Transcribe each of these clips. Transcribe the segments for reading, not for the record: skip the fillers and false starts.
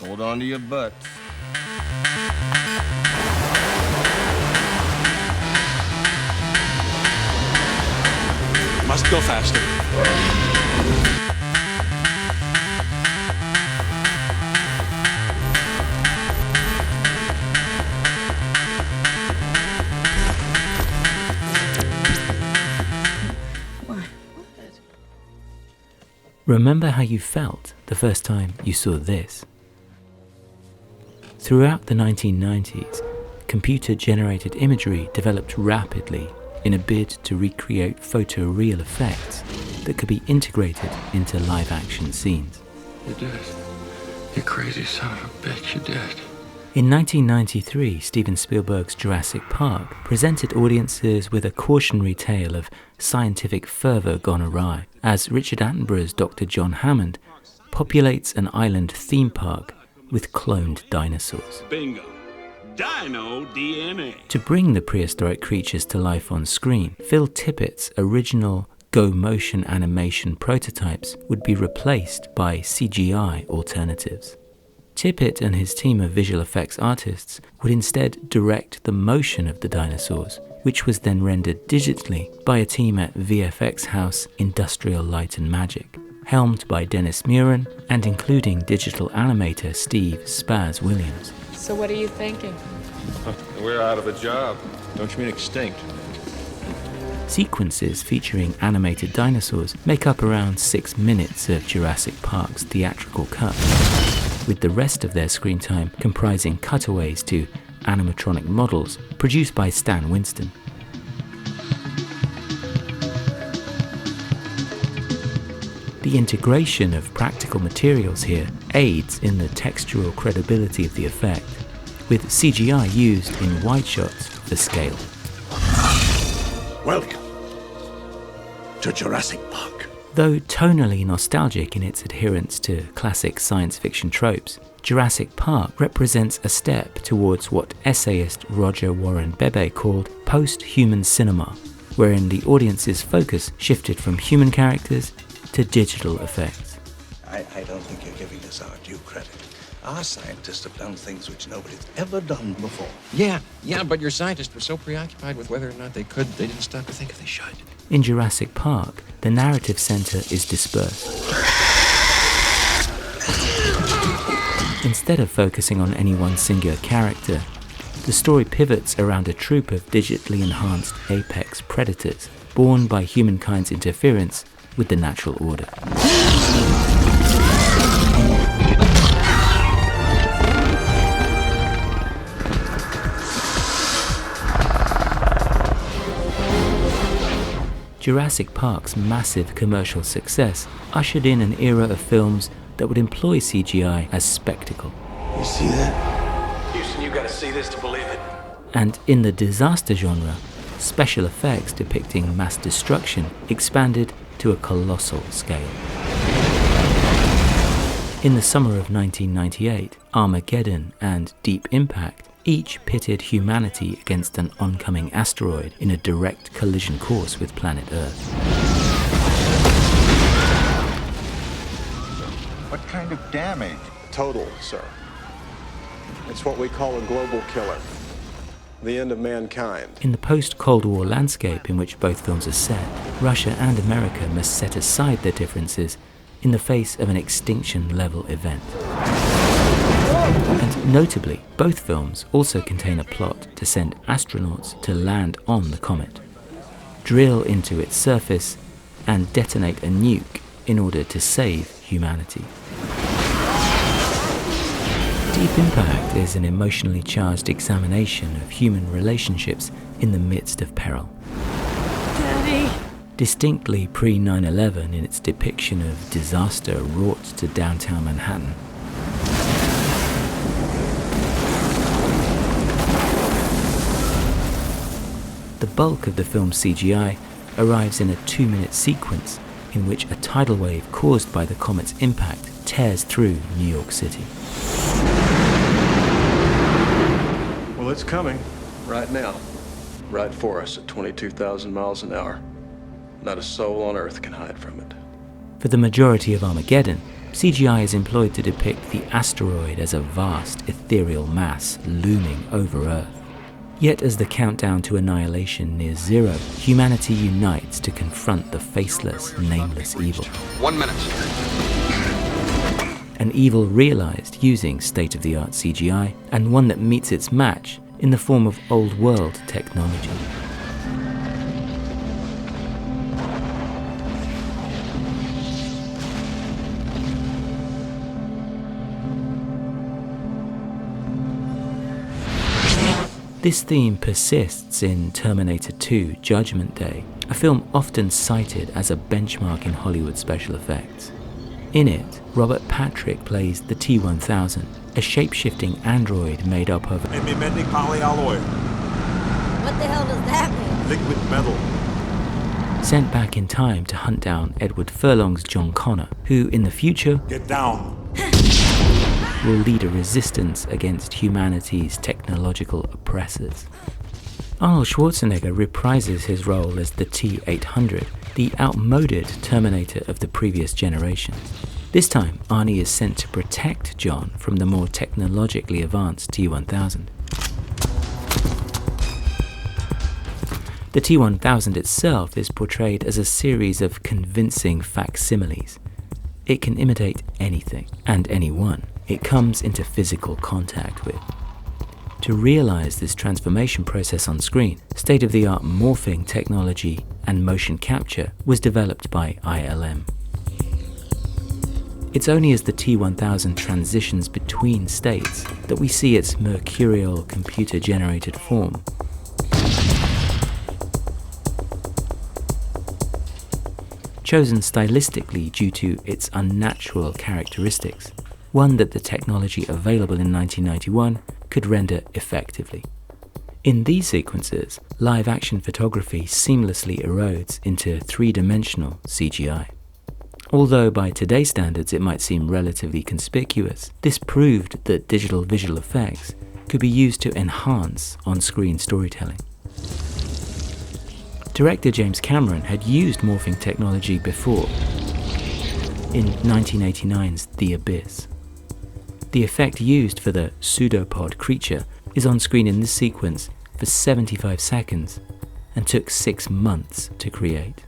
Hold on to your butts. Must go faster. Remember how you felt the first time you saw this? Throughout the 1990s, computer-generated imagery developed rapidly in a bid to recreate photoreal effects that could be integrated into live-action scenes. You did it. You crazy son of a bitch, you did it. In 1993, Steven Spielberg's Jurassic Park presented audiences with a cautionary tale of scientific fervour gone awry, as Richard Attenborough's Dr. John Hammond populates an island theme park with cloned dinosaurs. Bingo. Dino DNA. To bring the prehistoric creatures to life on screen, Phil Tippett's original go-motion animation prototypes would be replaced by CGI alternatives. Tippett and his team of visual effects artists would instead direct the motion of the dinosaurs, which was then rendered digitally by a team at VFX house Industrial Light and Magic, helmed by Dennis Muren and including digital animator Steve Spaz Williams. So what are you thinking? We're out of a job. Don't you mean extinct? Sequences featuring animated dinosaurs make up around 6 minutes of Jurassic Park's theatrical cut, with the rest of their screen time comprising cutaways to animatronic models produced by Stan Winston. The integration of practical materials here aids in the textural credibility of the effect, with CGI used in wide shots for scale. Welcome to Jurassic Park. Though tonally nostalgic in its adherence to classic science fiction tropes, Jurassic Park represents a step towards what essayist Roger Warren Bebe called post-human cinema, wherein the audience's focus shifted from human characters to digital effects. I don't think you're giving us our due credit. Our scientists have done things which nobody's ever done before. Yeah, but your scientists were so preoccupied with whether or not they could, they didn't stop to think if they should. In Jurassic Park, the narrative center is dispersed. Instead of focusing on any one singular character, the story pivots around a troop of digitally enhanced apex predators born by humankind's interference with the natural order. Jurassic Park's massive commercial success ushered in an era of films that would employ CGI as spectacle. You see that? Houston, you gotta see this to believe it. And in the disaster genre, special effects depicting mass destruction expanded to a colossal scale. In the summer of 1998, Armageddon and Deep Impact each pitted humanity against an oncoming asteroid in a direct collision course with planet Earth. What kind of damage? Total, sir. It's what we call a global killer. The end of mankind. In the post-Cold War landscape in which both films are set, Russia and America must set aside their differences in the face of an extinction-level event. And notably, both films also contain a plot to send astronauts to land on the comet, drill into its surface, and detonate a nuke in order to save humanity. Deep Impact is an emotionally charged examination of human relationships in the midst of peril. Daddy! Distinctly pre-9/11 in its depiction of disaster wrought to downtown Manhattan, the bulk of the film's CGI arrives in a 2-minute sequence in which a tidal wave caused by the comet's impact tears through New York City. Well, it's coming. Right now. Right for us at 22,000 miles an hour. Not a soul on Earth can hide from it. For the majority of Armageddon, CGI is employed to depict the asteroid as a vast, ethereal mass looming over Earth. Yet as the countdown to annihilation nears zero, humanity unites to confront the faceless, nameless evil. 1 minute. An evil realized using state-of-the-art CGI, and one that meets its match in the form of old-world technology. This theme persists in Terminator 2: Judgment Day, a film often cited as a benchmark in Hollywood special effects. In it, Robert Patrick plays the T-1000, a shape-shifting android made up of Amymentic polyalloy. What the hell does that mean? Liquid metal. Sent back in time to hunt down Edward Furlong's John Connor, who in the future Get down. will lead a resistance against humanity's technological oppressors. Arnold Schwarzenegger reprises his role as the T-800, the outmoded Terminator of the previous generation. This time, Arnie is sent to protect John from the more technologically advanced T-1000. The T-1000 itself is portrayed as a series of convincing facsimiles. It can imitate anything and anyone it comes into physical contact with. To realize this transformation process on screen, state-of-the-art morphing technology and motion capture was developed by ILM. It's only as the T-1000 transitions between states that we see its mercurial computer-generated form. Chosen stylistically due to its unnatural characteristics, one that the technology available in 1991 could render effectively. In these sequences, live-action photography seamlessly erodes into three-dimensional CGI. Although by today's standards it might seem relatively conspicuous, this proved that digital visual effects could be used to enhance on-screen storytelling. Director James Cameron had used morphing technology before, in 1989's The Abyss. The effect used for the pseudopod creature is on screen in this sequence for 75 seconds and took 6 months to create.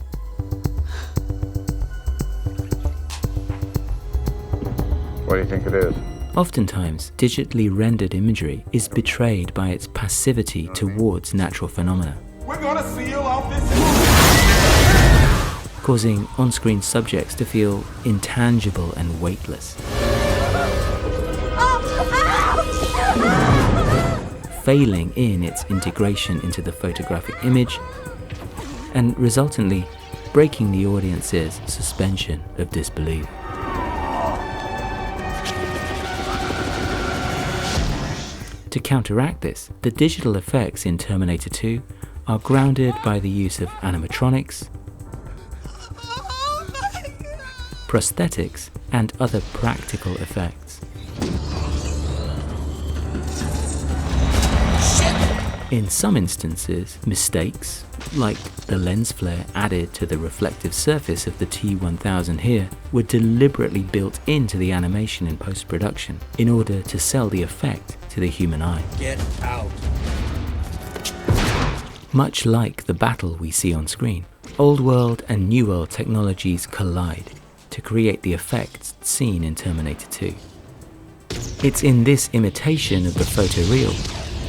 What do you think it is? Oftentimes, digitally rendered imagery is betrayed by its passivity towards natural phenomena, We're gonna seal off this. causing on-screen subjects to feel intangible and weightless. Failing in its integration into the photographic image, and resultantly breaking the audience's suspension of disbelief. To counteract this, the digital effects in Terminator 2 are grounded by the use of animatronics, prosthetics, and other practical effects. In some instances, mistakes, like the lens flare added to the reflective surface of the T-1000 here, were deliberately built into the animation in post-production in order to sell the effect to the human eye. Get out. Much like the battle we see on screen, old world and new world technologies collide to create the effects seen in Terminator 2. It's in this imitation of the photoreal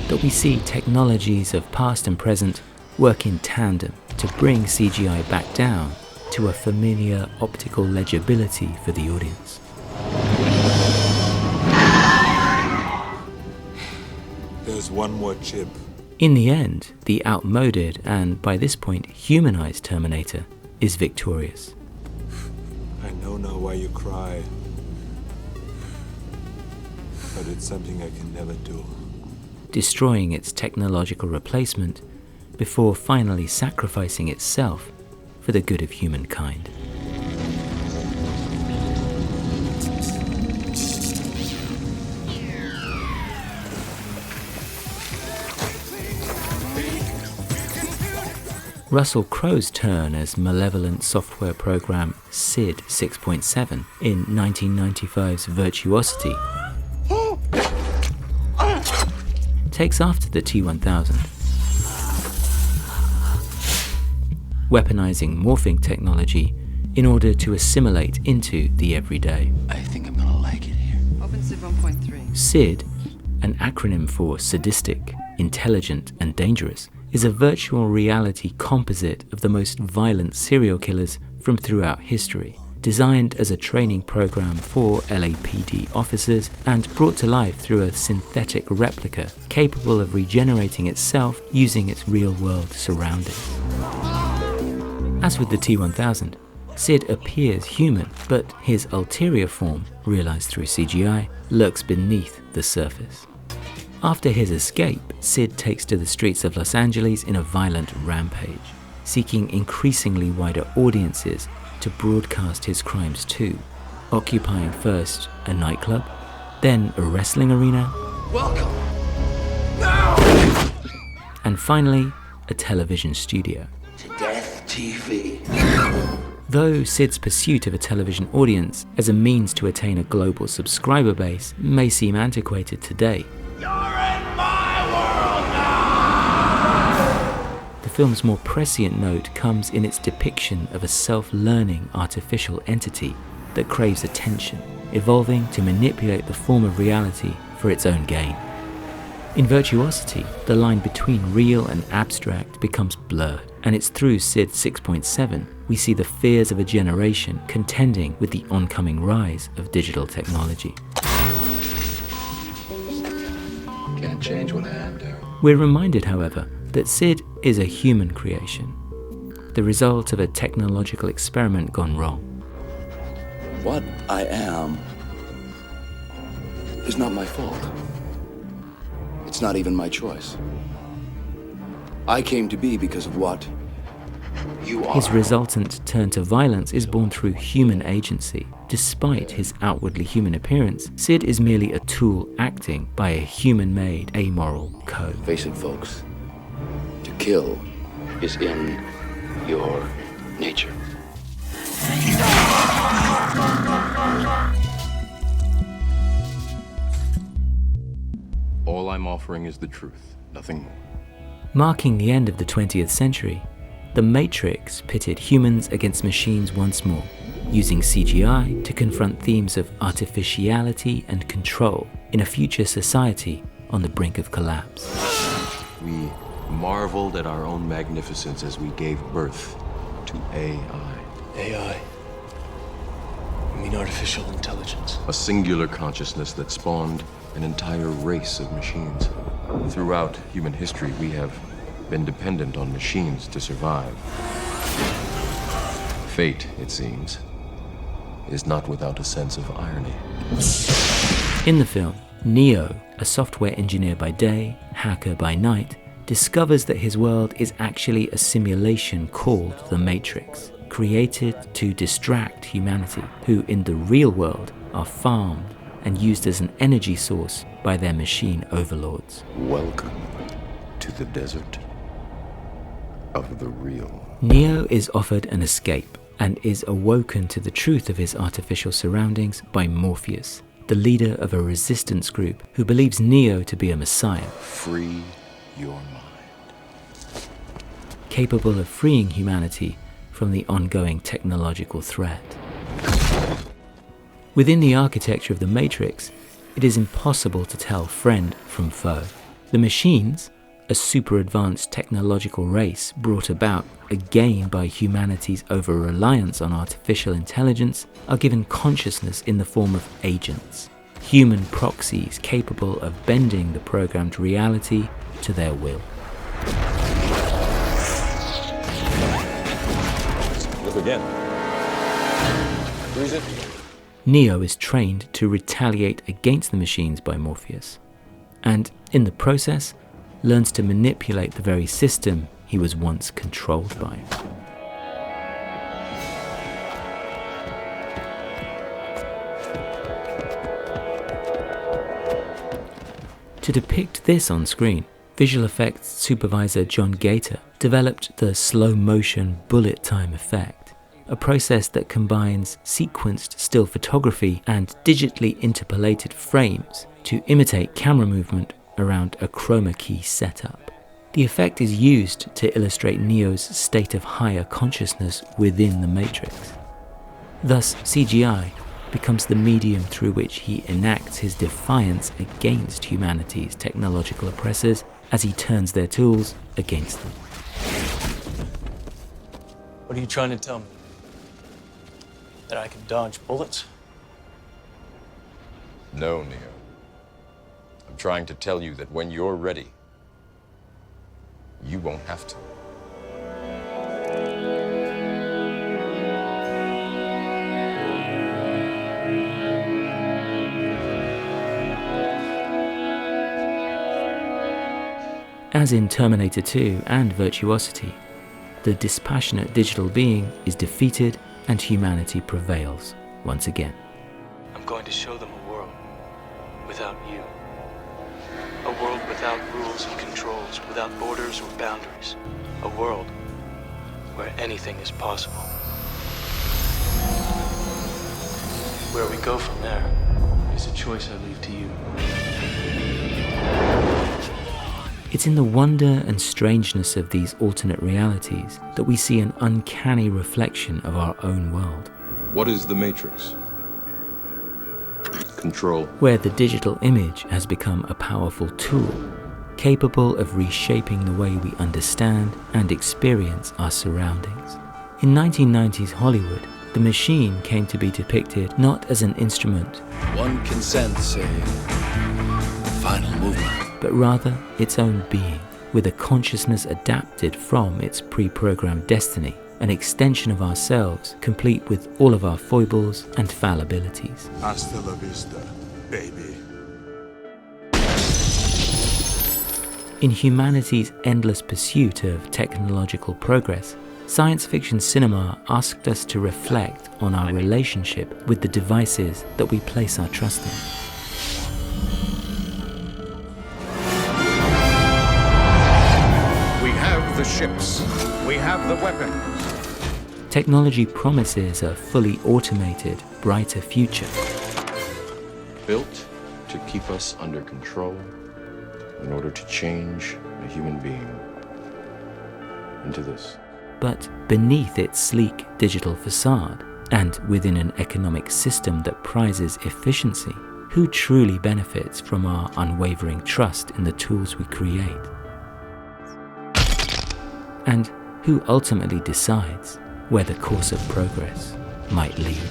that we see technologies of past and present work in tandem to bring CGI back down to a familiar optical legibility for the audience. There's one more chip. In the end, the outmoded and, by this point, humanized Terminator is victorious. I know now why you cry. But it's something I can never do. Destroying its technological replacement before finally sacrificing itself for the good of humankind. Russell Crowe's turn as malevolent software program SID 6.7 in 1995's Virtuosity takes after the T-1000, weaponizing morphing technology in order to assimilate into the everyday. I think I'm gonna like it here. Open SID 1.3. SID, an acronym for sadistic, intelligent, and dangerous, is a virtual reality composite of the most violent serial killers from throughout history, designed as a training program for LAPD officers and brought to life through a synthetic replica capable of regenerating itself using its real-world surroundings. As with the T-1000, SID appears human, but his ulterior form, realized through CGI, lurks beneath the surface. After his escape, SID takes to the streets of Los Angeles in a violent rampage, seeking increasingly wider audiences to broadcast his crimes to, occupying first a nightclub, then a wrestling arena, Welcome. and finally a television studio. To Death TV. Though SID's pursuit of a television audience as a means to attain a global subscriber base may seem antiquated today, You're in my world now! the film's more prescient note comes in its depiction of a self-learning artificial entity that craves attention, evolving to manipulate the form of reality for its own gain. In Virtuosity, the line between real and abstract becomes blurred, and it's through SID 6.7 we see the fears of a generation contending with the oncoming rise of digital technology. Can't change what I am, Daryl. We're reminded, however, that SID is a human creation, the result of a technological experiment gone wrong. What I am is not my fault. It's not even my choice. I came to be because of what you are. His resultant turn to violence is born through human agency. Despite his outwardly human appearance, SID is merely a tool acting by a human-made, amoral code. Face it, folks. To kill is in your nature. All I'm offering is the truth, nothing more. Marking the end of the 20th century, The Matrix pitted humans against machines once more, using CGI to confront themes of artificiality and control in a future society on the brink of collapse. We marveled at our own magnificence as we gave birth to AI. AI? You mean artificial intelligence? A singular consciousness that spawned an entire race of machines. Throughout human history, we have been dependent on machines to survive. Fate, it seems, is not without a sense of irony. In the film, Neo, a software engineer by day, hacker by night, discovers that his world is actually a simulation called the Matrix, created to distract humanity, who in the real world are farmed and used as an energy source by their machine overlords. Welcome to the desert of the real. Neo is offered an escape and is awoken to the truth of his artificial surroundings by Morpheus, the leader of a resistance group who believes Neo to be a messiah, Free your mind. capable of freeing humanity from the ongoing technological threat. Within the architecture of the Matrix, it is impossible to tell friend from foe. The machines, a super advanced technological race brought about again by humanity's over-reliance on artificial intelligence, are given consciousness in the form of agents, human proxies capable of bending the programmed reality to their will. Look again. Freeze it. Neo is trained to retaliate against the machines by Morpheus, and in the process, learns to manipulate the very system he was once controlled by. To depict this on screen, Visual effects supervisor John Gator developed the slow-motion bullet time effect, a process that combines sequenced still photography and digitally interpolated frames to imitate camera movement around a chroma key setup. The effect is used to illustrate Neo's state of higher consciousness within the Matrix. Thus, CGI becomes the medium through which he enacts his defiance against humanity's technological oppressors as he turns their tools against them. What are you trying to tell me? That I can dodge bullets? No, Neo. I'm trying to tell you that when you're ready, you won't have to. As in Terminator 2 and Virtuosity, the dispassionate digital being is defeated and humanity prevails once again. I'm going to show them a world without you. A world without rules and controls, without borders or boundaries. A world where anything is possible. Where we go from there is a choice I leave to you. It's in the wonder and strangeness of these alternate realities that we see an uncanny reflection of our own world. What is the Matrix? Control. Where the digital image has become a powerful tool, capable of reshaping the way we understand and experience our surroundings. In 1990s Hollywood, the machine came to be depicted not as an instrument, One can sense a final movement, but rather its own being, with a consciousness adapted from its pre-programmed destiny, an extension of ourselves, complete with all of our foibles and fallibilities. Hasta la vista, baby. In humanity's endless pursuit of technological progress, science fiction cinema asked us to reflect on our relationship with the devices that we place our trust in. We have the ships. We have the weapons. Technology promises a fully automated, brighter future. Built to keep us under control in order to change a human being into this. But beneath its sleek digital facade, and within an economic system that prizes efficiency, who truly benefits from our unwavering trust in the tools we create? And who ultimately decides where the course of progress might lead?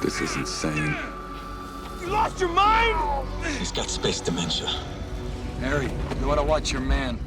This is insane. You lost your mind? He's got space dementia. Harry, you want to watch your man?